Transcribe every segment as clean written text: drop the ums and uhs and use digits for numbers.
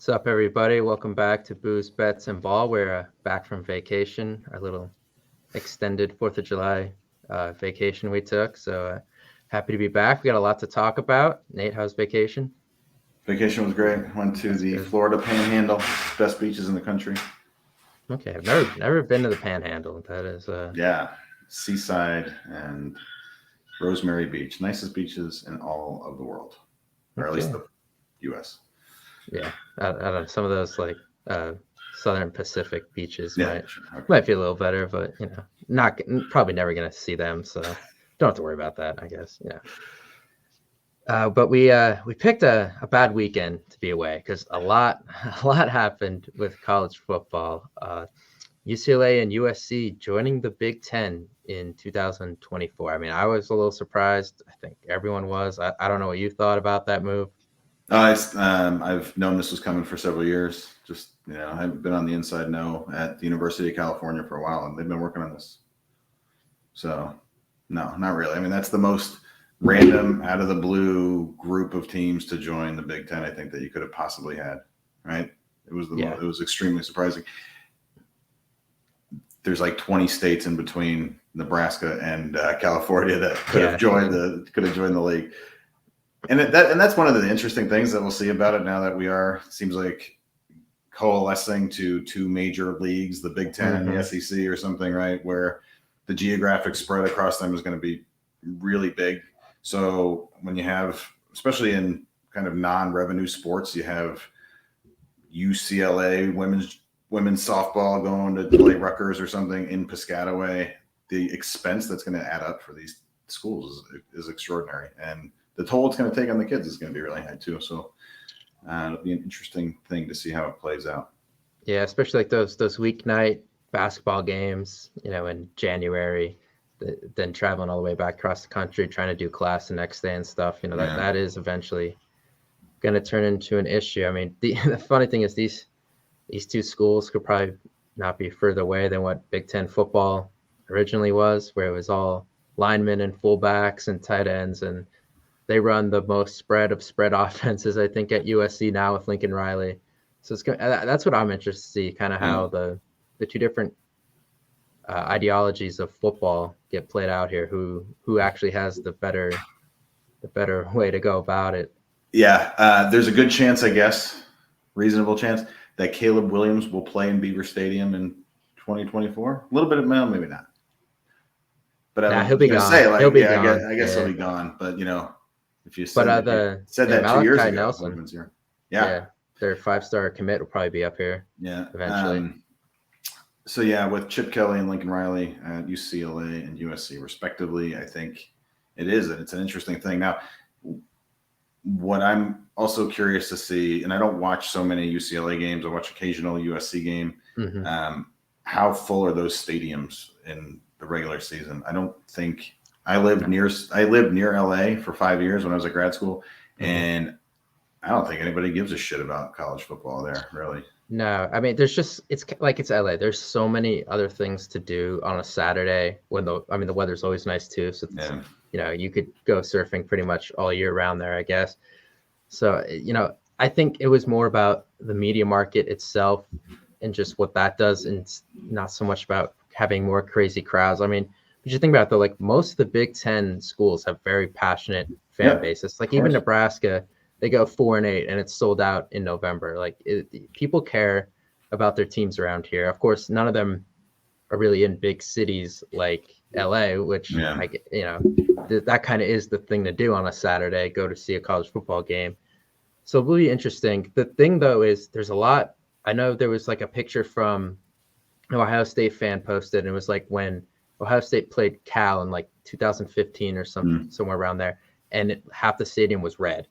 What's up, everybody? Welcome back to Booze, Bets, and Ball. We're back from vacation, our little extended 4th of July vacation we took. So happy to be back. We got a lot to talk about. Nate, how's vacation? Vacation was great. Went to the Florida Panhandle, best beaches in the country. Okay, I've never been to the Panhandle. That is yeah, Seaside and Rosemary Beach, nicest beaches in all of the world, or at least the U.S. Yeah, I don't know. Some of those like Southern Pacific beaches might be a little better, but probably never gonna see them, so don't have to worry about that, I guess. But we picked a bad weekend to be away because a lot happened with college football. UCLA and USC joining the Big Ten in 2024. I mean, I was a little surprised. I think everyone was. I don't know what you thought about that move. I've known this was coming for several years. Just, I've been on the inside know at the University of California for a while, and they've been working on this. So, no, not really. I mean, that's the most random, out of the blue group of teams to join the Big Ten I think that you could have possibly had, right? It was it was extremely surprising. There's like 20 states in between Nebraska and California that could have joined the league. And that's one of the interesting things that we'll see about it now that we seems like coalescing to two major leagues, the Big Ten and the SEC or something, right? Where the geographic spread across them is going to be really big. So when you have, especially in kind of non-revenue sports, you have UCLA women's softball going to play Rutgers or something in Piscataway, the expense that's going to add up for these schools is extraordinary. And the toll it's going to take on the kids is going to be really high too. So it'll be an interesting thing to see how it plays out. Yeah, especially like those weeknight basketball games, in January, then traveling all the way back across the country, trying to do class the next day and stuff. That is eventually going to turn into an issue. I mean, the funny thing is these two schools could probably not be further away than what Big Ten football originally was, where it was all linemen and fullbacks and tight ends, and they run the most spread offenses, I think, at USC now with Lincoln Riley. So that's what I'm interested to see, kind of how the two different ideologies of football get played out here. Who actually has the better way to go about it? Yeah, there's a good chance, I guess, reasonable chance that Caleb Williams will play in Beaver Stadium in 2024. A little bit of maybe not. But he'll be gone. He'll be gone. I guess he'll be gone. But if you said that 2 years ago, Nelson, their 5-star commit will probably be up here. Yeah, eventually. So with Chip Kelly and Lincoln Riley at UCLA and USC respectively, I think it's an interesting thing. Now, what I'm also curious to see, and I don't watch so many UCLA games, I watch occasional USC game. How full are those stadiums in the regular season? I don't think I lived near LA for 5 years when I was at grad school, and I don't think anybody gives a shit about college football there, really. No, I mean, it's LA. There's so many other things to do on a Saturday when the weather's always nice too. So you could go surfing pretty much all year round there, I guess. So I think it was more about the media market itself and just what that does, and it's not so much about having more crazy crowds. I mean, but you think about it, though, like most of the Big Ten schools have very passionate fan bases. Like even Nebraska, they go 4-8 and it's sold out in November. Like people care about their teams around here. Of course, none of them are really in big cities like LA, which that kind of is the thing to do on a Saturday, go to see a college football game. So it'll be interesting. The thing though is there's a lot. I know there was like a picture from an Ohio State fan posted, and it was like when Ohio State played Cal in like 2015 or somewhere around there, and half the stadium was red.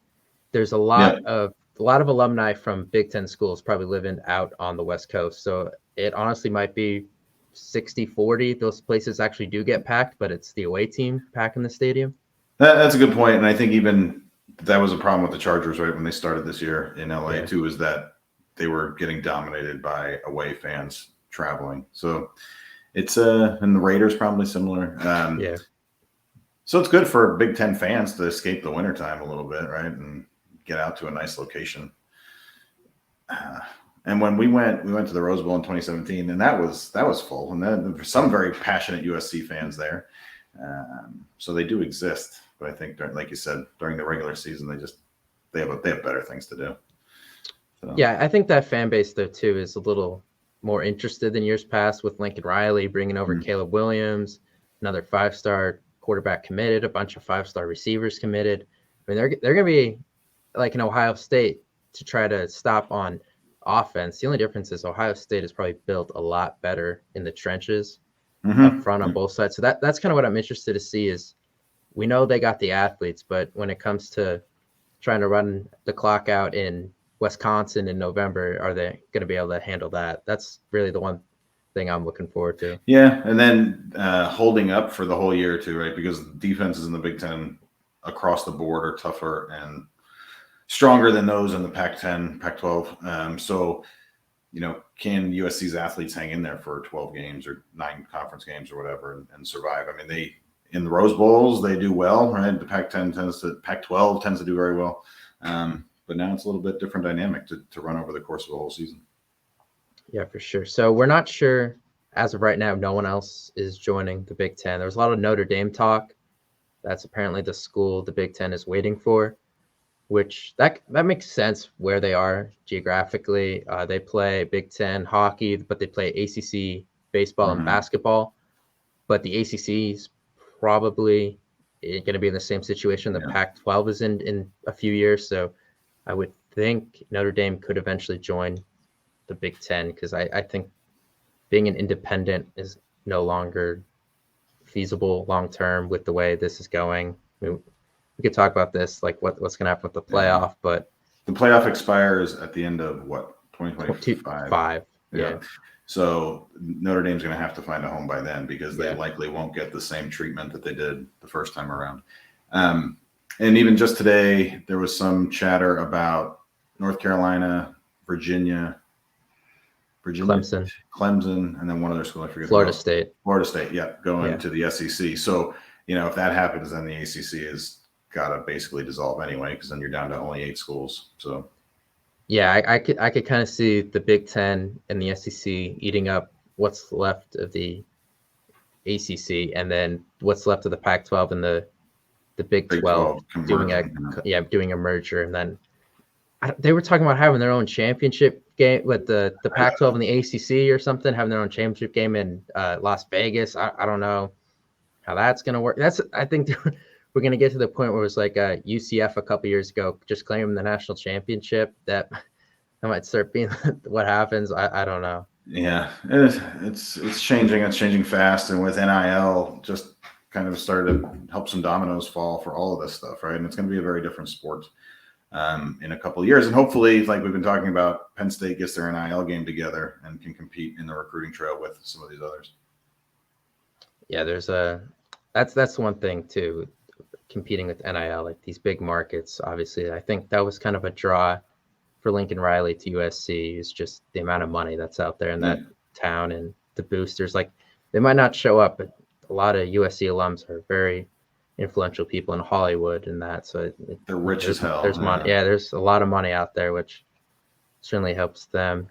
There's a lot of alumni from Big Ten schools probably living out on the West Coast. So it honestly might be 60-40. Those places actually do get packed, but it's the away team packing the stadium. That's a good point. And I think even that was a problem with the Chargers, right? When they started this year in LA too, is that they were getting dominated by away fans traveling. So it's and the Raiders probably similar. So it's good for Big Ten fans to escape the wintertime a little bit, right? And get out to a nice location. And when we went to the Rose Bowl in 2017, and that was full. And then there's some very passionate USC fans there. So they do exist. But I think, like you said, during the regular season, they have better things to do. So. Yeah, I think that fan base though too is a little more interested than years past with Lincoln Riley bringing over Caleb Williams, another 5-star quarterback committed, a bunch of 5-star receivers committed. I mean, they're going to be like in Ohio State to try to stop on offense. The only difference is Ohio State is probably built a lot better in the trenches up front on both sides. So that's kind of what I'm interested to see is we know they got the athletes, but when it comes to trying to run the clock out in Wisconsin in November, are they going to be able to handle that? That's really the one thing I'm looking forward to. Yeah, and then holding up for the whole year too, right? Because defenses in the Big Ten across the board are tougher and stronger than those in the Pac-10, Pac-12. So, can USC's athletes hang in there for 12 games or 9 conference games or whatever and survive? I mean, in the Rose Bowls, they do well, right? The Pac-12 tends to do very well. But now it's a little bit different dynamic to run over the course of the whole season. Yeah, for sure. So we're not sure as of right now. No one else is joining the Big Ten. There's a lot of Notre Dame talk. That's apparently the school the Big Ten is waiting for, which that makes sense where they are geographically. They play Big Ten hockey, but they play ACC baseball and basketball. But the ACC is probably going to be in the same situation the Pac-12 is in a few years. So I would think Notre Dame could eventually join the Big Ten because I think being an independent is no longer feasible long term with the way this is going. I mean, we could talk about this, like what's going to happen with the playoff, but the playoff expires at the end of what, 2025? Yeah. So Notre Dame's going to have to find a home by then because they likely won't get the same treatment that they did the first time around. And even just today, there was some chatter about North Carolina, Virginia, Clemson, and then one other school, I forget. Florida State, going to the SEC. So, if that happens, then the ACC is got to basically dissolve anyway, because then you're down to only 8 schools. So, yeah, I could kind of see the Big Ten and the SEC eating up what's left of the ACC, and then what's left of the Pac-12 and the Big 12 doing a merger, and then they were talking about having their own championship game with the Pac-12 and the ACC or something, having their own championship game in Las Vegas. I don't know how that's going to work. I think we're going to get to the point where it's like UCF a couple years ago, just claiming the national championship. That might start being what happens. I don't know. Yeah, it's changing. It's changing fast, and with NIL, just kind of started to help some dominoes fall for all of this stuff, right? And it's going to be a very different sport in a couple of years. And hopefully, like we've been talking about, Penn State gets their NIL game together and can compete in the recruiting trail with some of these others. Yeah, that's one thing too, competing with NIL, like these big markets. Obviously, I think that was kind of a draw for Lincoln Riley to USC, is just the amount of money that's out there in that town and the boosters. Like, they might not show up, but a lot of USC alums are very influential people in Hollywood and that. So they're rich as hell. There's money. Yeah, there's a lot of money out there, which certainly helps them.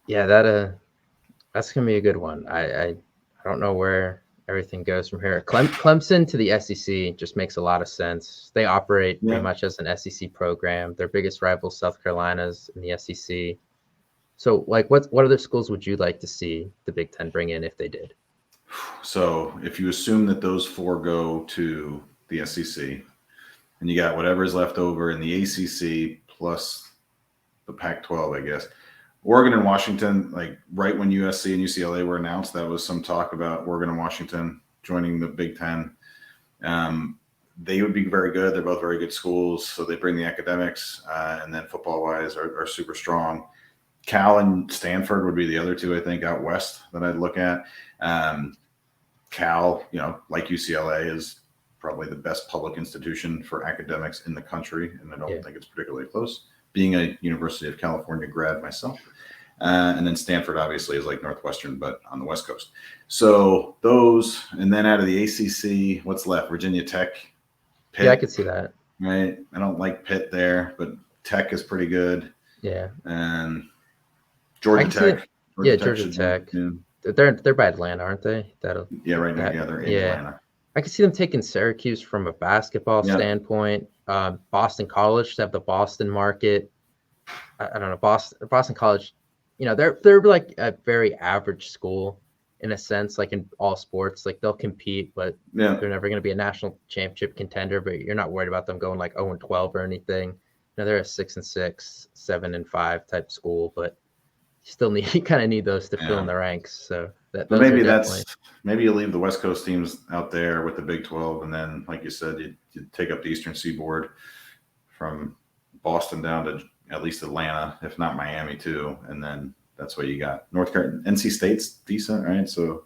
Yeah, that's gonna be a good one. I don't know where everything goes from here. Clemson to the SEC just makes a lot of sense. They operate pretty much as an SEC program. Their biggest rival, South Carolina's in the SEC. So, like, what other schools would you like to see the Big Ten bring in if they did? So if you assume that those 4 go to the SEC, and you got whatever is left over in the ACC plus the Pac-12, I guess, Oregon and Washington, like right when USC and UCLA were announced, that was some talk about Oregon and Washington joining the Big Ten. They would be very good. They're both very good schools, so they bring the academics, and then football-wise are super strong. Cal and Stanford would be the other 2, I think, out west that I'd look at. Cal, like UCLA, is probably the best public institution for academics in the country, and I don't think it's particularly close, being a University of California grad myself. And then Stanford, obviously, is like Northwestern, but on the West Coast. So those, and then out of the ACC, what's left? Virginia Tech, Pitt. Yeah, I could see that. Right? I don't like Pitt there, but Tech is pretty good. Yeah. and I Georgia can see them. Tech. Yeah, Tech Georgia should win. Tech. Yeah. They're by Atlanta, aren't they? Right now. Yeah, they're in Yeah. Atlanta. I can see them taking Syracuse from a basketball Yeah. standpoint. Boston College to have the Boston market. I don't know, Boston College. They're like a very average school in a sense, like in all sports. Like they'll compete, but Yeah. they're never going to be a national championship contender. But you're not worried about them going like 0-12 or anything. They're a 6-6, 7-5 type school, but you kind of need those to fill in the ranks. So But those are definitely. maybe you leave the West Coast teams out there with the Big 12, and then, like you said, you take up the Eastern Seaboard from Boston down to at least Atlanta, if not Miami too, and then that's what you got. North Carolina, NC State's decent, right? So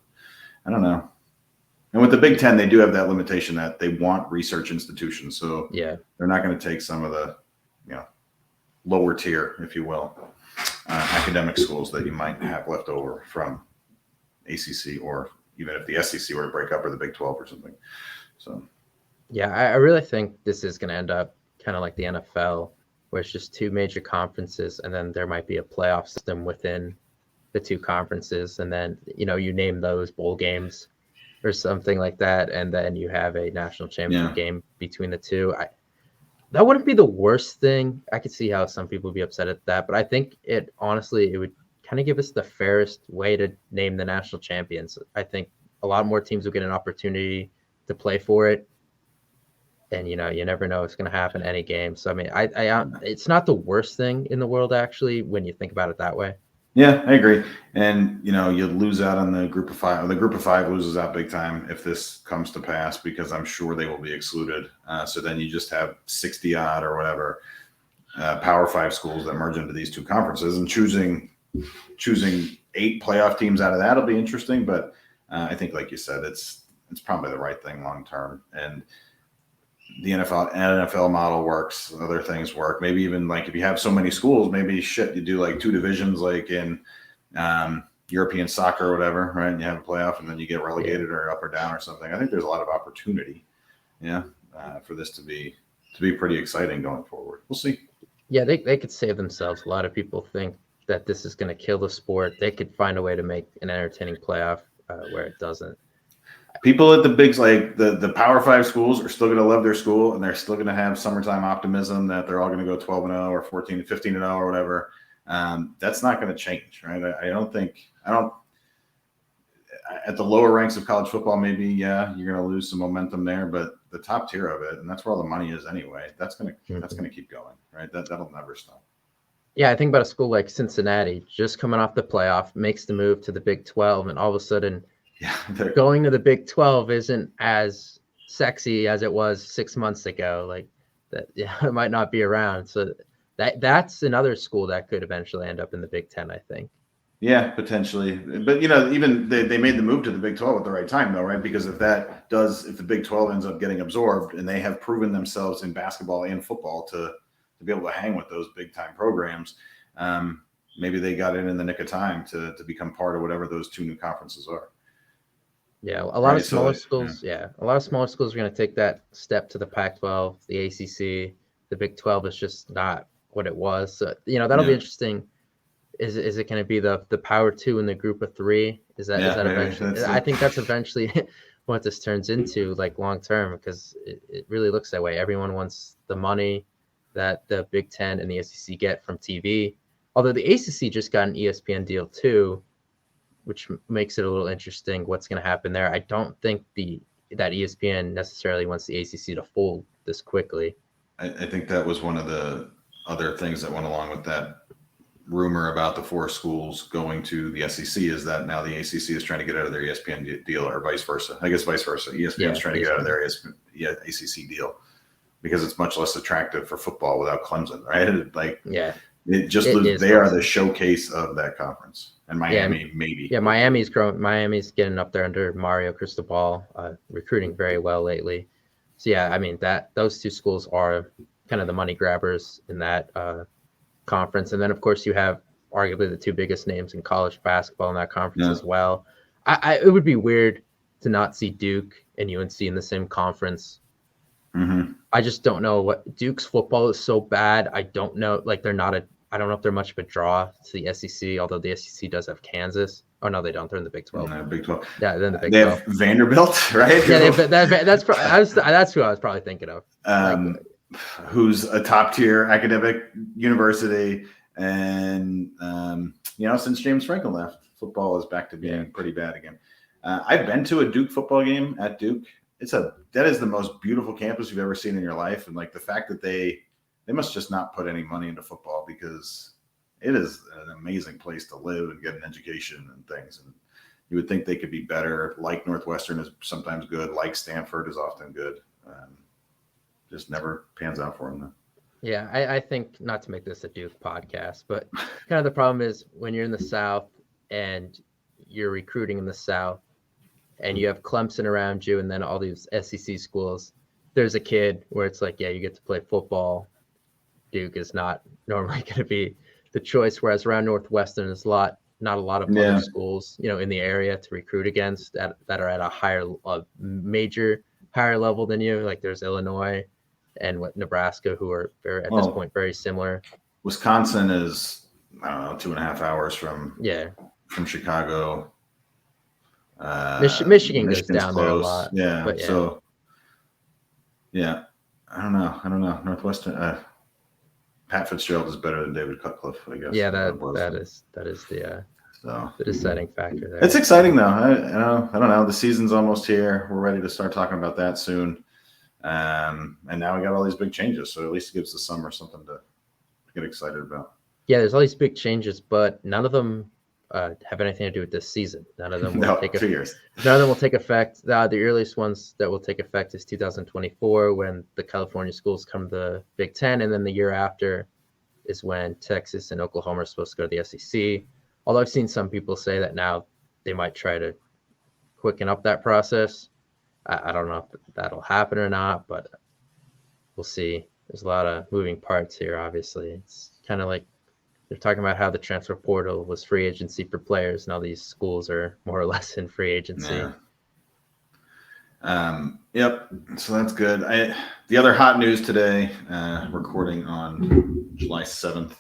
I don't know. And with the Big Ten, they do have that limitation that they want research institutions, so Yeah, they're not going to take some of the lower tier, if you will, academic schools that you might have left over from ACC, or even if the SEC were to break up, or the Big 12 or something. So yeah, I really think this is going to end up kind of like the NFL, where it's just two major conferences, and then there might be a playoff system within the two conferences, and then you name those bowl games or something like that, and then you have a national championship game between the two. That wouldn't be the worst thing. I could see how some people would be upset at that, but I think it would kind of give us the fairest way to name the national champions. I think a lot more teams will get an opportunity to play for it, and you never know what's going to happen any game. So I mean, it's not the worst thing in the world actually when you think about it that way. yeah, I agree. And you lose out on the group of five. The group of five loses out big time if this comes to pass, because I'm sure they will be excluded. So then you just have 60 odd or whatever Power Five schools that merge into these two conferences, and choosing 8 playoff teams out of that will be interesting. But I think, like you said, it's probably the right thing long term. And the NFL model works. Other things work. Maybe even like if you have so many schools, maybe you do like 2 divisions, like in European soccer or whatever, right? And you have a playoff, and then you get relegated or up or down or something. I think there's a lot of opportunity, for this to be pretty exciting going forward. We'll see. Yeah, they could save themselves. A lot of people think that this is going to kill the sport. They could find a way to make an entertaining playoff where it doesn't. People at the bigs, like the Power Five schools, are still going to love their school, and they're still going to have summertime optimism that they're all going to go 12-0 or 15-0 or whatever. That's not going to change, right? I don't. At the lower ranks of college football, maybe you're going to lose some momentum there, but the top tier of it, and that's where all the money is anyway. That's going to keep going, right? That'll never stop. Yeah, I think about a school like Cincinnati, just coming off the playoff, makes the move to the Big 12, and all of a sudden, going to the Big 12 isn't as sexy as it was 6 months ago. Like that, it might not be around. So that's another school that could eventually end up in the Big 10, I think. Yeah, potentially. But even they made the move to the Big 12 at the right time, though, right? Because if the Big 12 ends up getting absorbed, and they have proven themselves in basketball and football to be able to hang with those big time programs, maybe they got in the nick of time to become part of whatever those 2 new conferences are. Yeah, a lot of smaller schools. Yeah, a lot of smaller schools are going to take that step to the Pac-12, the ACC. The Big 12 is just not what it was. So, that'll be interesting. Is it going to be the Power 2 and the Group of 3? Is that eventually? I think that's eventually what this turns into, like long term, because it really looks that way. Everyone wants the money that the Big 10 and the SEC get from TV. Although the ACC just got an ESPN deal too, which makes it a little interesting what's going to happen there. I don't think that ESPN necessarily wants the ACC to fold this quickly. I think that was one of the other things that went along with that rumor about the 4 schools going to the SEC, is that now the ACC is trying to get out of their ESPN deal, or vice versa. I guess vice versa. ESPN is trying to get out of their ACC deal because it's much less attractive for football without Clemson, right? They are the showcase of that conference. And Miami, maybe. Yeah, Miami's growing. Miami's getting up there under Mario Cristobal, recruiting very well lately. So yeah, I mean those 2 schools are kind of the money grabbers in that conference, and then of course you have arguably the 2 biggest names in college basketball in that conference as well. It would be weird to not see Duke and UNC in the same conference. Mm-hmm. I just don't know what Duke's football is so bad. I don't know. Like I I don't know if they're much of a draw to the SEC, although the SEC does have Kansas. Oh no, they don't. They're in the Big 12. No, Big 12. Yeah, they're in the Big they 12. Have Vanderbilt, right? Yeah, that's who I was probably thinking of. Who's a top tier academic university, and since James Franklin left, football is back to being pretty bad again. I've been to a Duke football game at Duke. That is the most beautiful campus you've ever seen in your life, and like the fact that they must just not put any money into football, because it is an amazing place to live and get an education and things. And you would think they could be better. Like Northwestern is sometimes good. Like Stanford is often good. Just never pans out for them though. Yeah, I think, not to make this a Duke podcast, but kind of the problem is when you're in the South and you're recruiting in the South and you have Clemson around you and then all these SEC schools, there's a kid where it's like, yeah, you get to play football. Duke is not normally going to be the choice, whereas around Northwestern is not a lot of other schools, in the area to recruit against that are at a major higher level than you. Like there's Illinois and Nebraska, who are at this point very similar. Wisconsin is, I don't know, 2.5 hours from Chicago. Michigan goes down close there a lot. Yeah. But so I don't know. Northwestern. Pat Fitzgerald is better than David Cutcliffe, I guess. Yeah, that is the deciding factor there. It's exciting though. I don't know. The season's almost here. We're ready to start talking about that soon. And now we got all these big changes, so at least it gives the summer something to get excited about. Yeah, there's all these big changes, but none of them have anything to do with this season. None of them will take effect. 2 years. None of them will take effect. The earliest ones that will take effect is 2024, when the California schools come to the Big Ten, and then the year after is when Texas and Oklahoma are supposed to go to the SEC. Although I've seen some people say that now they might try to quicken up that process. I don't know if that'll happen or not, but we'll see. There's a lot of moving parts here, obviously. It's kind of like they're talking about how the transfer portal was free agency for players. Now these schools are more or less in free agency. Yeah. Yep. So that's good. The other hot news today, recording on July 7th,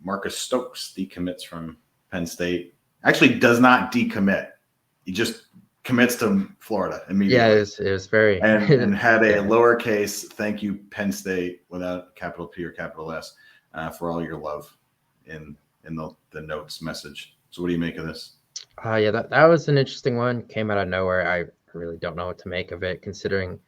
Marcus Stokes decommits from Penn State. Actually does not decommit. He just commits to Florida immediately. Yeah, it was very and had a lowercase thank you Penn State without capital P or capital S for all your love in the notes message. So what do you make of this? Yeah, that was an interesting one. Came out of nowhere. I really don't know what to make of it, considering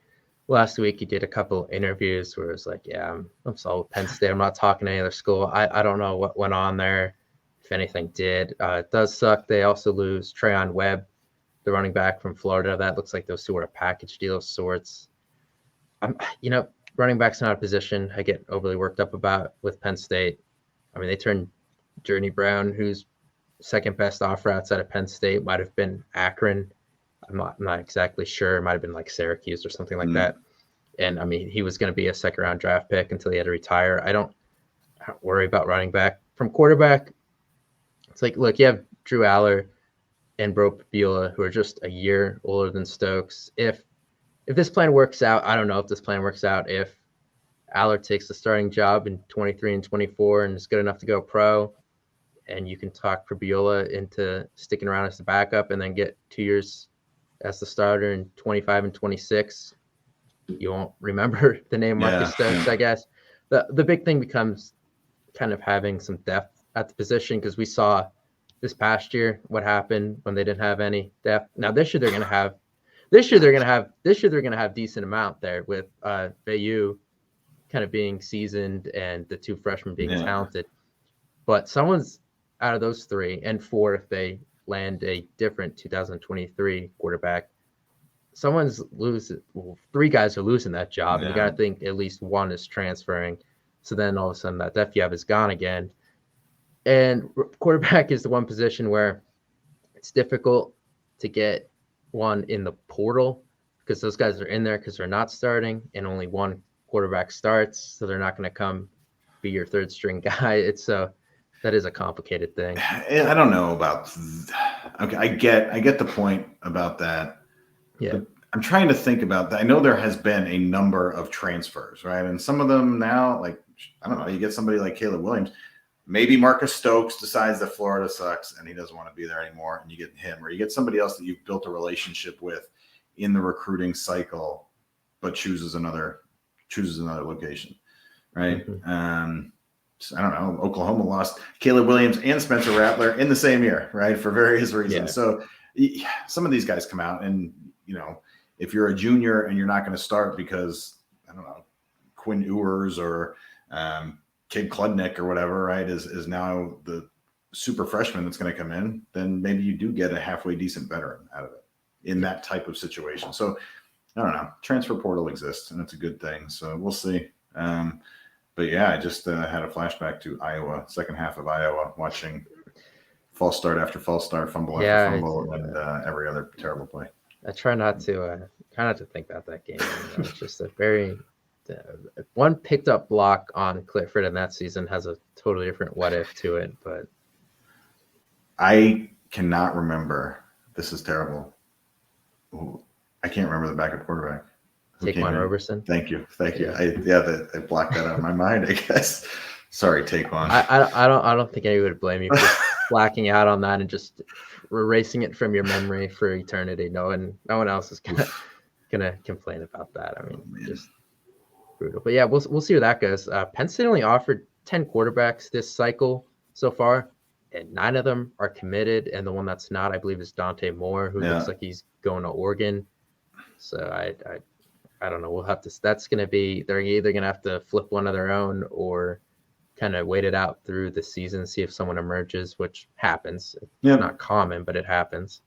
last week he did a couple interviews where it was like, yeah, I'm solid with Penn State. I'm not talking to any other school. I don't know what went on there, if anything did. It does suck. They also lose Trayon Webb, the running back from Florida. That looks like those two are a package deal of sorts. Running back's not a position I get overly worked up about with Penn State. I mean, they turned Journey Brown, who's second best offer outside of Penn State, might have been Akron. I'm not exactly sure. It might have been like Syracuse or something like that. And I mean, he was going to be a second round draft pick until he had to retire. I don't worry about running back. From quarterback, it's like, look, you have Drew Aller and Bro Pabula, who are just a year older than Stokes. If this plan works out, I don't know if this plan works out. If Aller takes the starting job in 23 and 24 and is good enough to go pro, and you can talk Pabula into sticking around as the backup and then get 2 years as the starter in 25 and 26, you won't remember the name Marcus Stokes, I guess. The big thing becomes kind of having some depth at the position, because we saw this past year what happened when they didn't have any depth. Now this year they're going to have decent amount there with Bayou kind of being seasoned and the two freshmen being talented. But someone's out of those three, and four if they land a different 2023 quarterback, someone's losing. Well, three guys are losing that job. And you got to think at least one is transferring. So then all of a sudden that depth you have is gone again. And quarterback is the one position where it's difficult to get one in the portal, because those guys are in there because they're not starting, and only one quarterback starts, so they're not going to come be your third string guy. That is a complicated thing. I don't know about. Okay, I get the point about that. Yeah, I'm trying to think about that. I know there has been a number of transfers, right? And some of them now, like I don't know. You get somebody like Caleb Williams. Maybe Marcus Stokes decides that Florida sucks and he doesn't want to be there anymore, and you get him, or you get somebody else that you've built a relationship with in the recruiting cycle, but chooses another location, right? Mm-hmm. I don't know. Oklahoma lost Caleb Williams and Spencer Rattler in the same year, right? For various reasons. Yeah. So some of these guys come out, and if you're a junior and you're not going to start because I don't know, Quinn Ewers or Kid Kludnick or whatever, right, is now the super freshman that's going to come in, then maybe you do get a halfway decent veteran out of it in that type of situation. So I don't know. Transfer portal exists, and it's a good thing. So we'll see. But yeah, I just had a flashback to Iowa, second half of Iowa, watching false start after false start, fumble after fumble, and every other terrible play. I try not to think about that game. It's just a very one picked up block on Clifford in that season has a totally different what if to it. But I cannot remember. This is terrible. Ooh, I can't remember the backup quarterback. Taquan Roberson. Thank you. I blocked that out of my mind, I guess. Sorry, Taquan. I don't think anyone would blame you for blacking out on that and just erasing it from your memory for eternity. No one else is gonna complain about that. I mean, just brutal. But yeah, we'll see where that goes. Penn State only offered 10 quarterbacks this cycle so far, and 9 of them are committed. And the one that's not, I believe, is Dante Moore, who looks like he's going to Oregon. So I don't know. We'll have to. That's going to be. They're either going to have to flip one of their own or kind of wait it out through the season, see if someone emerges, which happens. It's not common, but it happens.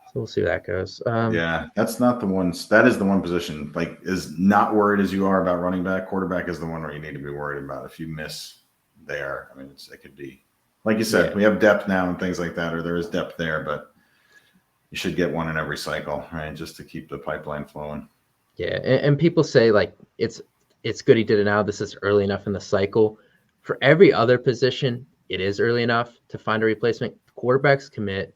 So we'll see where that goes. That's not the one. That is the one position. Like, is not worried as you are about running back. Quarterback is the one where you need to be worried about. If you miss there, I mean, it could be like you said. We have depth now and things like that, or there is depth there, but you should get one in every cycle, right? Just to keep the pipeline flowing. Yeah, and people say like it's good he did it now. This is early enough in the cycle. For every other position, it is early enough to find a replacement. Quarterbacks commit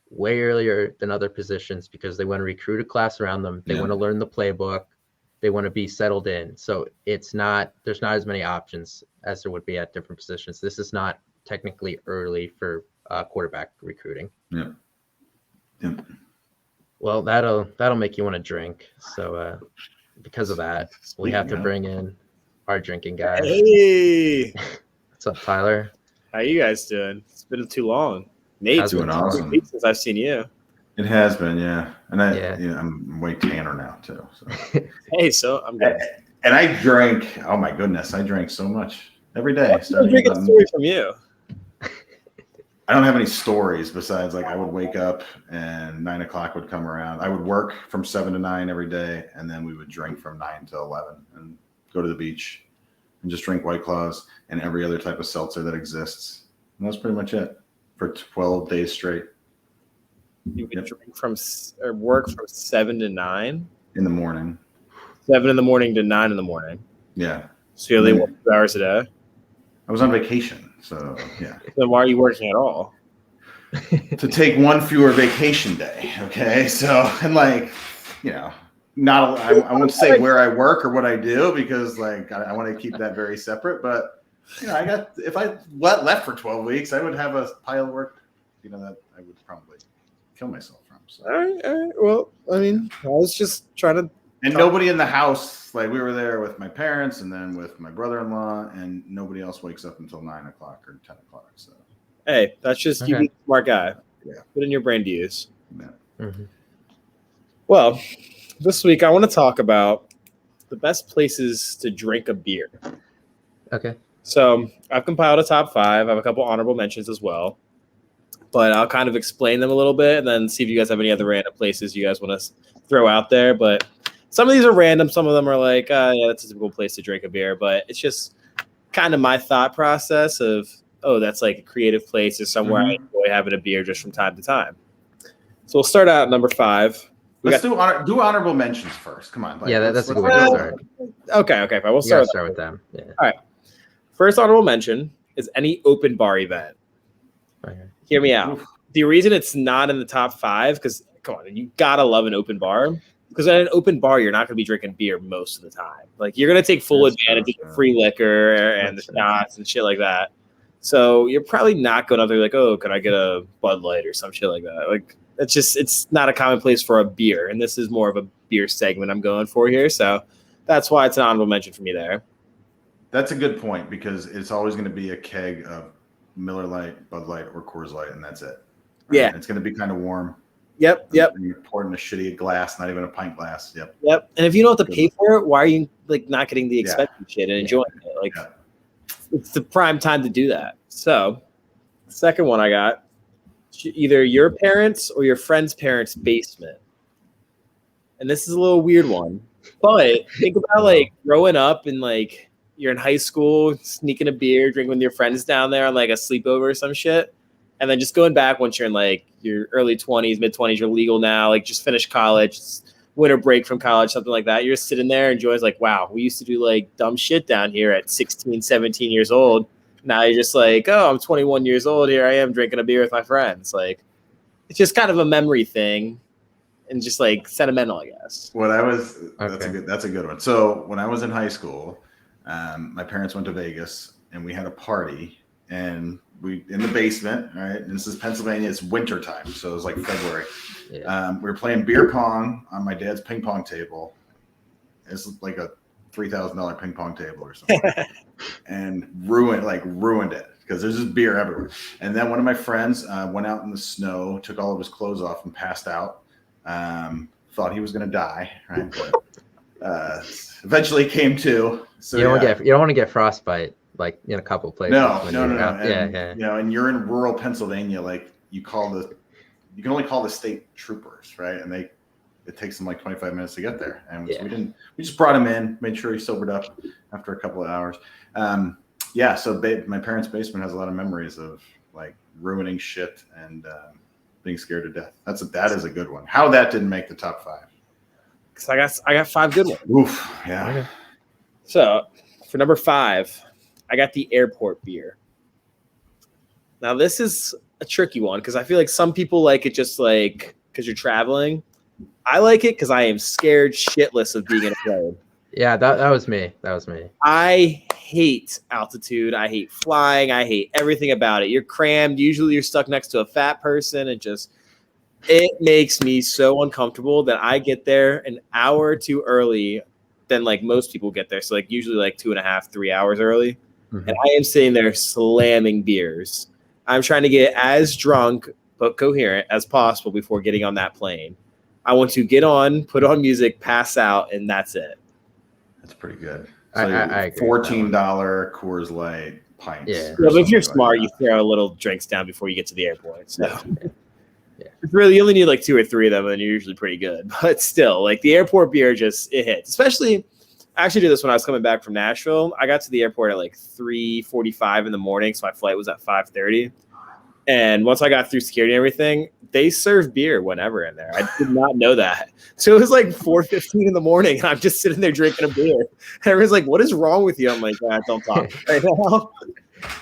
way earlier than other positions because they want to recruit a class around them. They want to learn the playbook. They want to be settled in. So there's not as many options as there would be at different positions. This is not technically early for quarterback recruiting. Yeah. Well, that'll make you want to drink. So because of that, we have to bring in our drinking guy. Hey, what's up, Tyler? How you guys doing? It's been too long. Nate's doing awesome since I've seen you. It has been, yeah. And I'm way tanner now too. So. Hey, so I'm good. And I drank. Oh my goodness, I drank so much every day. I'm drinking a story from you. I don't have any stories besides like I would wake up and 9 o'clock would come around. I would work from 7 to 9 every day, and then we would drink from 9 to 11 and go to the beach and just drink White Claws and every other type of seltzer that exists. And that's pretty much it for 12 days straight. You would drink or work from 7 to 9 in the morning. 7 in the morning to 9 in the morning. Yeah. So you only work 2 hours a day. I was on vacation, so yeah. Then why are you working at all? To take one fewer vacation day. Okay, so and like, not I won't say where I work or what I do because like I want to keep that very separate. But if I left for 12 weeks, I would have a pile of work, that I would probably kill myself from. So. All right. Well, I mean, I was just trying to. And nobody in the house, like we were there with my parents and then with my brother-in-law, and nobody else wakes up until 9 o'clock or 10 o'clock. So, hey, that's just you being a smart guy. Yeah. Put in your brain to use. Yeah. Mm-hmm. Well, this week I want to talk about the best places to drink a beer. Okay. So I've compiled a top 5. I have a couple honorable mentions as well. But I'll kind of explain them a little bit and then see if you guys have any other random places you guys want to throw out there. But some of these are random. Some of them are like, that's a typical place to drink a beer. But it's just kind of my thought process of, that's like a creative place or somewhere I enjoy having a beer just from time to time. So we'll start out at number 5. Let's do honorable mentions first. Come on. That's a good way to start. Okay, fine. We'll start with them. Yeah. All right. First honorable mention is any open bar event. Okay. Hear me out. The reason it's not in the top 5, because come on, you gotta love an open bar. Because at an open bar, you're not going to be drinking beer most of the time. Like you're going to take full advantage of the free liquor and the shots and shit like that. So you're probably not going up there like, oh, can I get a Bud Light or some shit like that? Like it's not a common place for a beer. And this is more of a beer segment I'm going for here. So that's why it's an honorable mention for me there. That's a good point because it's always going to be a keg of Miller Lite, Bud Light, or Coors Light, and that's it. Right? Yeah. And it's going to be kind of warm. Yep. And you're poured in a shitty glass, not even a pint glass. Yep. And if you don't have to pay for it, why are you like not getting the expensive shit and enjoying it? Like it's the prime time to do that. So the second one I got, either your parents or your friend's parents' basement. And this is a little weird one. But think about like growing up and like you're in high school, sneaking a beer, drinking with your friends down there on like a sleepover or some shit. And then just going back once you're in like your early 20s, mid 20s, you're legal now, like just finished college, winter break from college, something like that. You're just sitting there enjoying like, wow, we used to do like dumb shit down here at 16, 17 years old. Now you're just like, oh, I'm 21 years old. Here I am drinking a beer with my friends. Like, it's just kind of a memory thing and just like sentimental, I guess. That's a good one. So when I was in high school, my parents went to Vegas and we had a party and we in the basement, right? And this is Pennsylvania. It's winter time, so it was like February. Yeah. We were playing beer pong on my dad's ping pong table. It's like a $3,000 ping pong table or something, and ruined it because there's just beer everywhere. And then one of my friends went out in the snow, took all of his clothes off, and passed out. Thought he was going to die, right? But eventually came to. So you don't want to get frostbite. Like in a couple places. No. And, You know, and you're in rural Pennsylvania, like you can only call the state troopers, right? And it takes them like 25 minutes to get there. And we just brought him in, made sure he sobered up after a couple of hours. So my parents' basement has a lot of memories of like ruining shit and being scared to death. That is a good one. How that didn't make the top 5. Because I got 5 good ones. Oof, yeah. Okay. So for number 5, I got the airport beer. Now, this is a tricky one because I feel like some people like it just like because you're traveling. I like it because I am scared shitless of being in a plane. Yeah, that was me. I hate altitude. I hate flying. I hate everything about it. You're crammed. Usually you're stuck next to a fat person. It makes me so uncomfortable that I get there an hour too early than like most people get there. So like usually like 2.5, 3 hours early. Mm-hmm. And I am sitting there slamming beers. I'm trying to get as drunk but coherent as possible before getting on that plane. I want to get on, put on music, pass out, and that's it. That's pretty good. So I agree. $14 Coors Light pints. Yeah. But if you're smart, you throw little drinks down before you get to the airport. So it's really, you only need like 2 or 3 of them, and you're usually pretty good. But still, like the airport beer it hits. Especially, I actually did this when I was coming back from Nashville. I got to the airport at like 3:45 in the morning, so my flight was at 5:30. And once I got through security and everything, they serve beer whenever in there. I did not know that. So it was like 4:15 in the morning, and I'm just sitting there drinking a beer. And everyone's like, "What is wrong with you?" I'm like, "Don't talk right now."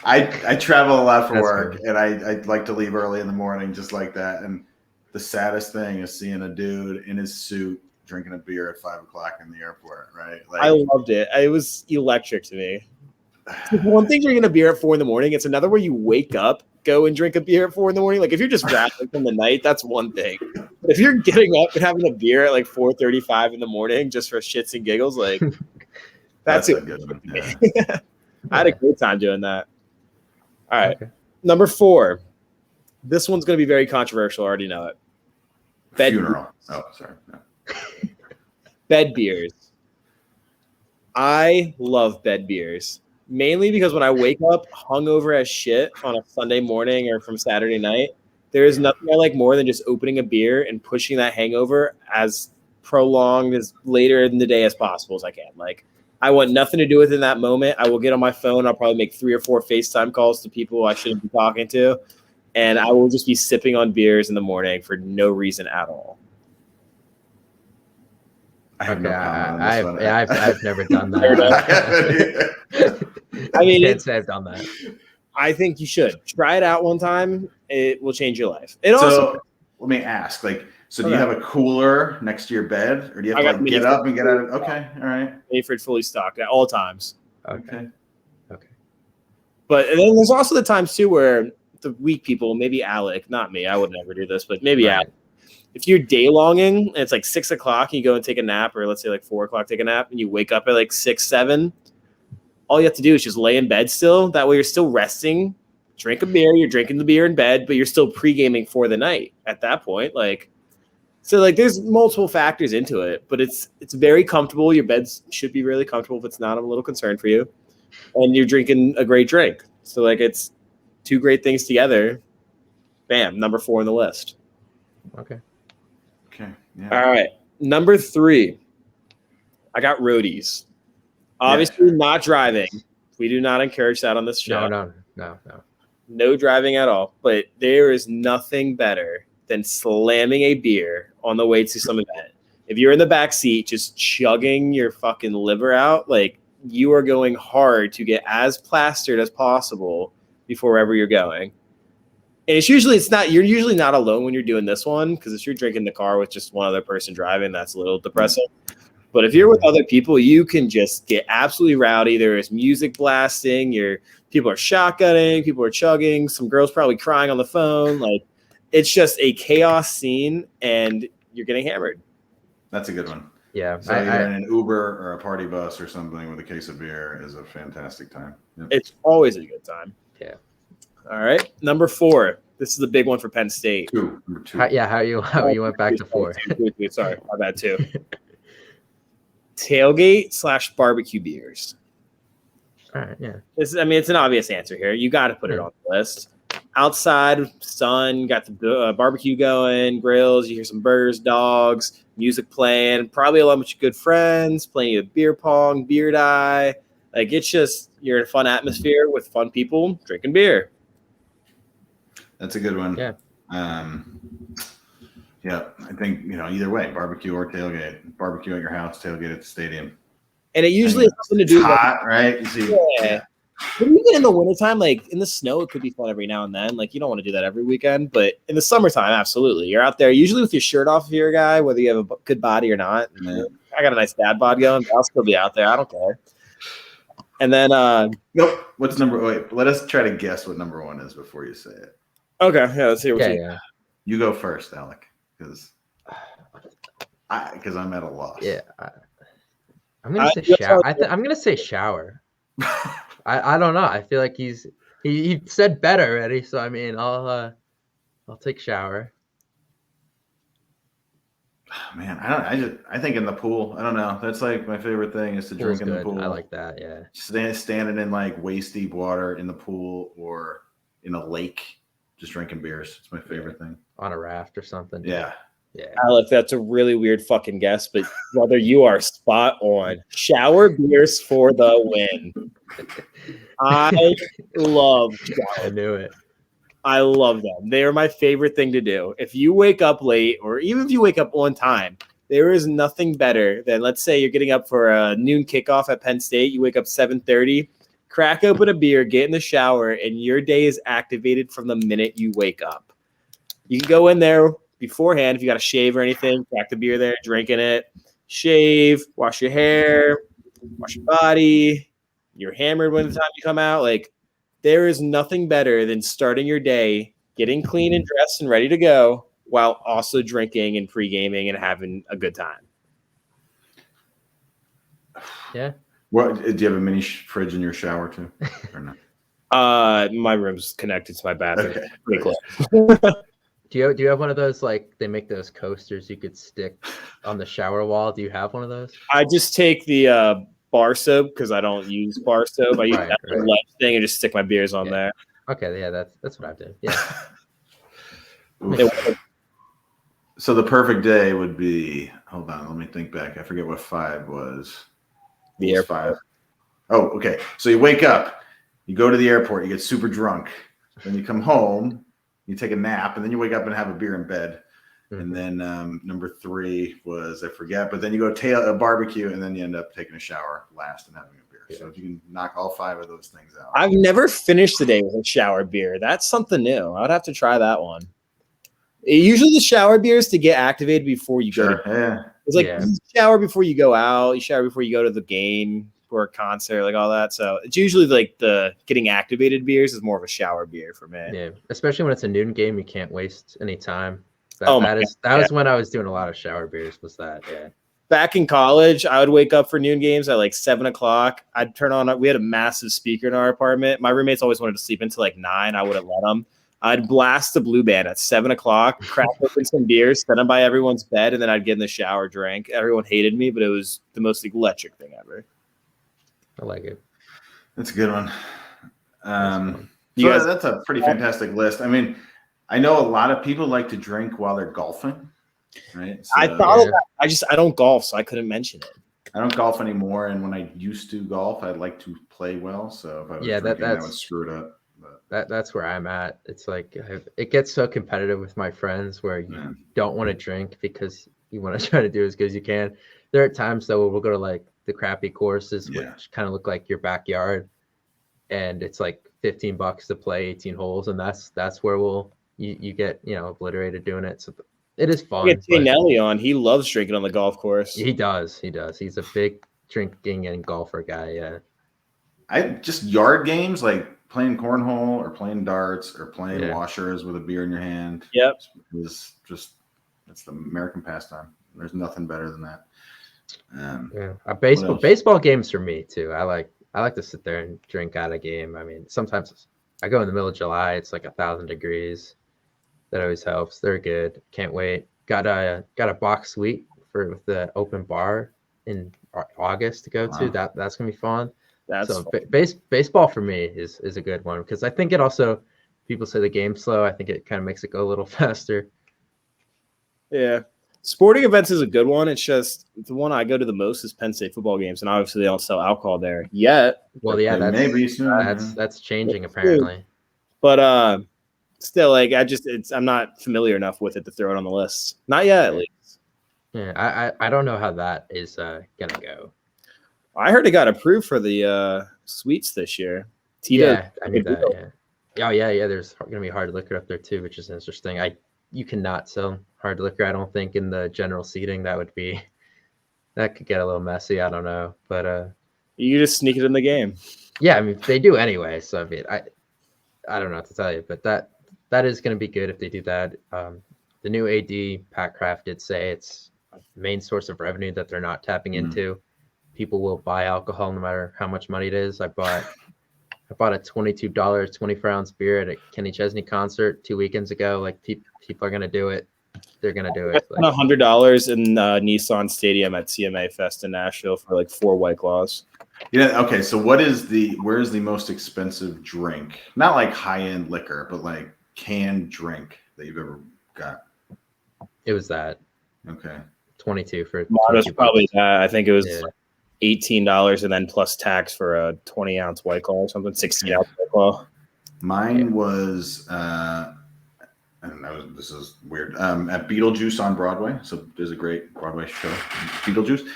I travel a lot for work, and I like to leave early in the morning just like that. And the saddest thing is seeing a dude in his suit drinking a beer at 5 o'clock in the airport, right? Like, I loved it. It was electric to me. One thing drinking a beer at 4 in the morning, it's another where you wake up, go and drink a beer at 4 in the morning. Like if you're just rattling from the night, that's one thing. But if you're getting up and having a beer at like 4:35 in the morning just for shits and giggles, like that's a good one. Yeah. I had a great time doing that. All right. Okay. Number 4. This one's going to be very controversial. I already know it. Funeral. Oh, sorry. No. Bed beers. I love bed beers. Mainly because when I wake up hungover as shit on a Sunday morning or from Saturday night, there is nothing I like more than just opening a beer and pushing that hangover as prolonged as later in the day as possible as I can. Like, I want nothing to do with it in that moment. I will get on my phone. I'll probably make 3 or 4 FaceTime calls to people I shouldn't be talking to. And I will just be sipping on beers in the morning for no reason at all. I've never done that. I mean, can't say I've done that. I think you should try it out one time. It will change your life. So let me ask, like, So do you have a cooler next to your bed, or do you have to like get up and get out of? Okay, all right. Mini-fridge fully stocked at all times. Okay. But and then there's also the times too where the weak people, maybe Alec, not me, I would never do this, but maybe Alec. If you're day longing and it's like 6 o'clock, and you go and take a nap, or let's say like 4 o'clock, take a nap, and you wake up at like 6, 7. All you have to do is just lay in bed still. That way you're still resting. Drink a beer. You're drinking the beer in bed, but you're still pre-gaming for the night at that point. So there's multiple factors into it, but it's very comfortable. Your bed should be really comfortable. If it's not, I'm a little concerned for you. And you're drinking a great drink. So it's two great things together. Bam, number 4 on the list. Okay. Yeah. All right. Number 3. I got Roadies. Obviously not driving. We do not encourage that on this show. No. No driving at all. But there is nothing better than slamming a beer on the way to some event. If you're in the back seat just chugging your fucking liver out, you are going hard to get as plastered as possible before wherever you're going. And you're usually not alone when you're doing this one, because if you're drinking the car with just one other person driving, that's a little depressing. But if you're with other people, you can just get absolutely rowdy. There is music blasting. People are shotgunning. People are chugging. Some girls probably crying on the phone. It's just a chaos scene, and you're getting hammered. That's a good one. Yeah. So either in an Uber or a party bus or something with a case of beer is a fantastic time. Yep. It's always a good time. Yeah. All right. Number 4. This is the big one for Penn State. Number 2. How you went back to 4? Sorry, my bad too. Tailgate / barbecue beers. All right. Yeah. It's an obvious answer here. You got to put it on the list. Outside, sun, got the barbecue going, grills. You hear some burgers, dogs, music playing. Probably a lot of good friends, playing beer pong, beer die. It's just you're in a fun atmosphere with fun people drinking beer. That's a good one. Yeah. Yeah, I think either way, barbecue or tailgate. Barbecue at your house, tailgate at the stadium. And it usually has something to do with hot, right? You see, yeah. But even in the wintertime, in the snow, it could be fun every now and then. You don't want to do that every weekend, but in the summertime, absolutely. You're out there usually with your shirt off if you're a guy, whether you have a good body or not. Yeah. I got a nice dad bod going, but I'll still be out there. I don't care. And then nope. What's number? Wait, let us try to guess what number 1 is before you say it. Okay, yeah, let's see what you go first, Alec, because I'm at a loss. Yeah, I'm gonna say shower. I'm gonna say shower. I don't know. I feel like he said better already, so I'll take shower. Man, I think in the pool. I don't know. That's my favorite thing is to drink in the pool. I like that. Yeah. Standing in waist deep water in the pool or in a lake, just drinking beers. It's my favorite thing. On a raft or something. Yeah. Yeah. Alec, that's a really weird fucking guess, but brother, you are spot on. Shower beers for the win. I love shower. I knew it. I love them. They are my favorite thing to do. If you wake up late, or even if you wake up on time, there is nothing better than, let's say you're getting up for a noon kickoff at Penn State. You wake up 7:30, crack open a beer, get in the shower, and your day is activated from the minute you wake up. You can go in there beforehand if you got to shave or anything, crack the beer there, drinking it, shave, wash your hair, wash your body. You're hammered when the time you come out. There is nothing better than starting your day, getting clean and dressed and ready to go while also drinking and pre-gaming and having a good time. Yeah. What, do you have a mini fridge in your shower too, or not? My room's connected to my bathroom. Okay. Pretty close. Do you have one of those, they make those coasters you could stick on the shower wall? Do you have one of those? I just take the bar soap because I don't use bar soap. I use that ledge thing and just stick my beers on there. Okay, yeah, that's what I do. Yeah. So the perfect day would be, hold on, let me think back. I forget what 5 was. The airport. 5. Oh, okay. So you wake up, you go to the airport, you get super drunk, then you come home, you take a nap, and then you wake up and have a beer in bed. Mm-hmm. And then number 3 was, I forget, but then you go a barbecue, and then you end up taking a shower last and having a beer. Yeah. So if you can knock all 5 of those things out. I've never finished the day with a shower beer. That's something new. I'd have to try that one. Usually the shower beers to get activated before you go. It's like you shower before you go out. You shower before you go to the game or a concert, like all that. So it's usually like the getting activated beers is more of a shower beer for me. Yeah, especially when it's a noon game, you can't waste any time. That was when I was doing a lot of shower beers. Was that? Yeah. Back in college, I would wake up for noon games at like 7 o'clock. I'd turn on. We had a massive speaker in our apartment. My roommates always wanted to sleep until like 9. I wouldn't let them. I'd blast the blue band at 7 o'clock, crack open some beers, set them by everyone's bed, and then I'd get in the shower, drink. Everyone hated me, but it was the most electric thing ever. I like it. That's a good one. That's a pretty fantastic list. I mean, I know a lot of people like to drink while they're golfing, right? So, I thought of that. I don't golf, so I couldn't mention it. I don't golf anymore, and when I used to golf, I'd like to play well. So if I was drinking, that would screw it up. That's where I'm at. It's like it gets so competitive with my friends where you don't want to drink because you want to try to do as good as you can. There are times though where we'll go to like the crappy courses, which kind of look like your backyard, and it's like $15 to play 18 holes, and that's where you get obliterated doing it. So it is fun. Get Nelly on. He loves drinking on the golf course. He does. He's a big drinking and golfer guy. Yeah. I just yard games like playing cornhole or playing darts or playing washers with a beer in your hand. Yep. That's the American pastime. There's nothing better than that. Baseball games for me too. I like to sit there and drink out a game. I mean, sometimes I go in the middle of July. It's like 1,000 degrees. That always helps. They're good. Can't wait. Got a box suite with the open bar in August to go to. That's gonna be fun. Baseball for me is a good one because I think it also, people say the game's slow. I think it kind of makes it go a little faster. Yeah. Sporting events is a good one. It's just the one I go to the most is Penn State football games, and obviously they don't sell alcohol there yet. Well, yeah, that's changing apparently. But still, like I'm not familiar enough with it to throw it on the list. Not yet, at least. Yeah, I don't know how that is gonna go. I heard it got approved for the suites this year. I knew that. Yeah. Oh yeah. There's gonna be hard liquor up there too, which is interesting. You cannot sell hard liquor. I don't think in the general seating that could get a little messy. I don't know, but you just sneak it in the game. Yeah, I mean they do anyway. So I mean, I don't know what to tell you, but that is going to be good if they do that. The new AD Pat Kraft did say it's a main source of revenue that they're not tapping into. People will buy alcohol no matter how much money it is. I bought a $22 24-ounce beer at a Kenny Chesney concert 2 weekends ago. Like people are gonna do it. They're gonna do it. Like, $100 in Nissan Stadium at CMA Fest in Nashville for like 4 White Claws. Yeah. Okay. So where's the most expensive drink? Not like high-end liquor, but like canned drink that you've ever got. It was that. Okay. 22 for. It was probably that. I think it was. $18 and then plus tax for a 20-ounce White Claw or something, 16-ounce White Claw. Mine was, I don't know, this is weird, at Beetlejuice on Broadway. So there's a great Broadway show, Beetlejuice.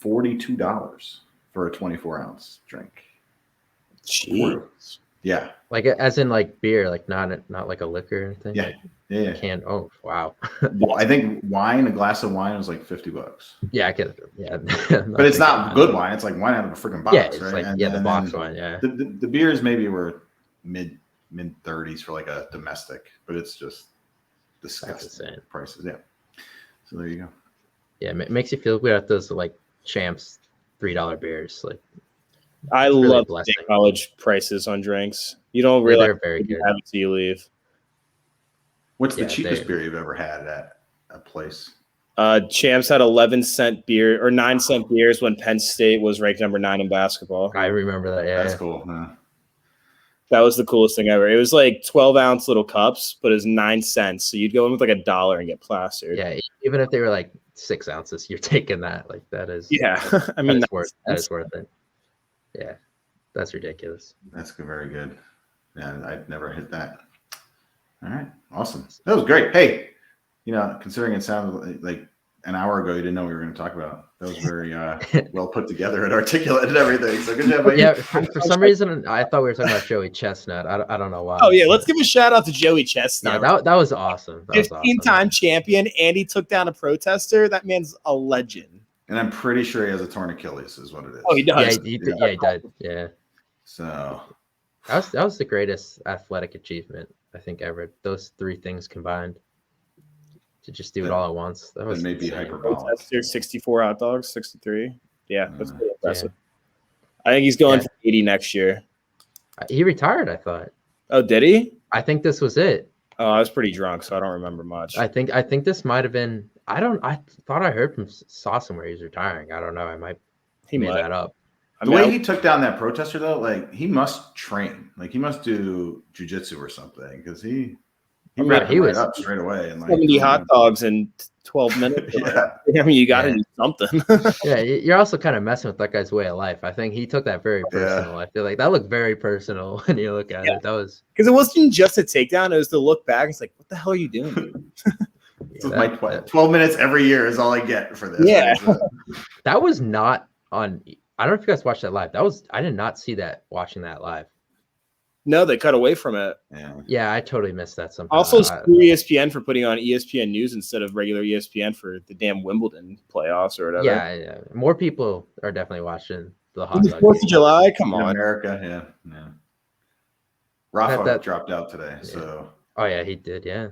$42 for a 24-ounce drink. Jeez. Yeah. Like as in like beer, like not like a liquor or anything. Yeah. Yeah. Can oh wow. Well, I think a glass of wine was like $50. Yeah, I get it. Yeah. But it's not good wine. It's like wine out of a freaking box, it's right? Like, the box wine, yeah. The beers maybe were mid 30s for like a domestic, but it's just disgusting prices. Yeah. So there you go. Yeah, it makes you feel good at those like Champs $3 beers. Like I love college prices on drinks. You don't realize they're very good until you leave. What's the cheapest beer you've ever had at a place? Champs had 11-cent beer or 9-cent beers when Penn State was ranked number 9 in basketball. I remember that. Yeah, that's cool. Huh? That was the coolest thing ever. It was like 12-ounce little cups, but it was 9 cents. So you'd go in with like $1 and get plastered. Yeah, even if they were like 6 ounces, you're taking that. Like that is. Yeah, I mean that is worth it. Yeah, that's ridiculous. That's very good. Yeah, I'd never hit that. All right, awesome. That was great. Hey, considering it sounded like an hour ago you didn't know we were going to talk about. That was very well put together and articulate and everything. So good job. Yeah, for some reason I thought we were talking about Joey Chestnut. I don't know why. Oh yeah, let's give a shout out to Joey Chestnut. Yeah, that was awesome. 15-time champion, and he took down a protester. That man's a legend. And I'm pretty sure he has a torn Achilles, is what it is. Oh, he does. Yeah, he did. Yeah. So that was the greatest athletic achievement I think ever. Those three things combined to just do it all at once. That was maybe insane. hyperbolic. 64 hot dogs, 63. Yeah, that's pretty impressive. Yeah. I think he's going for 80 next year. He retired, I thought. Oh, did he? I think this was it. Oh, I was pretty drunk, so I don't remember much. I think this might have been. I thought I heard saw somewhere he's retiring. I don't know. I might made that up. The way he took down that protester, though, like he must train, like he must do jujitsu or something, because he was up straight away and like 70 hot dogs in 12 minutes. Yeah, I mean, you got to do something. Yeah, you're also kind of messing with that guy's way of life. I think he took that very personal. I feel like that looked very personal when you look at it. That was because it wasn't just a takedown; it was to look back. It's like, what the hell are you doing, dude? This is my 12 minutes every year is all I get for this. Yeah, that was not on. I don't know if you guys watched that live. I did not see that watching that live. No, they cut away from it. Yeah, I totally missed that somehow. Also, screw ESPN for putting on ESPN News instead of regular ESPN for the damn Wimbledon playoffs or whatever. Yeah. More people are definitely watching the hot dog. 4th of July, come on, America. Yeah. Rafa dropped out today, so. Oh yeah, he did. Yeah.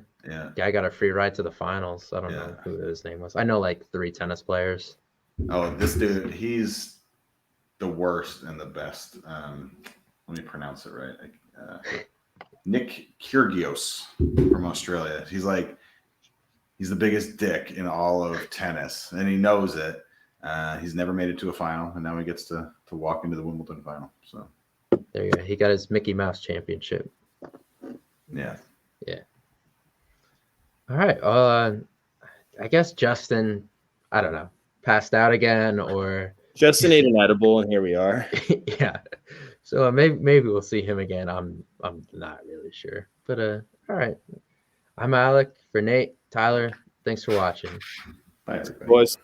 Guy got a free ride to the finals. I don't know who his name was. I know like 3 tennis players. Oh, this dude, he's the worst and the best. Let me pronounce it right. Nick Kyrgios from Australia. He's the biggest dick in all of tennis, and he knows it. He's never made it to a final, and now he gets to walk into the Wimbledon final. So there you go. He got his Mickey Mouse championship. Yeah. All right. I guess Justin, I don't know, passed out again, or Justin ate an edible, and here we are. Yeah. So maybe we'll see him again. I'm not really sure. But all right. I'm Alec. For Nate, Tyler, thanks for watching. Bye, everybody. Boys.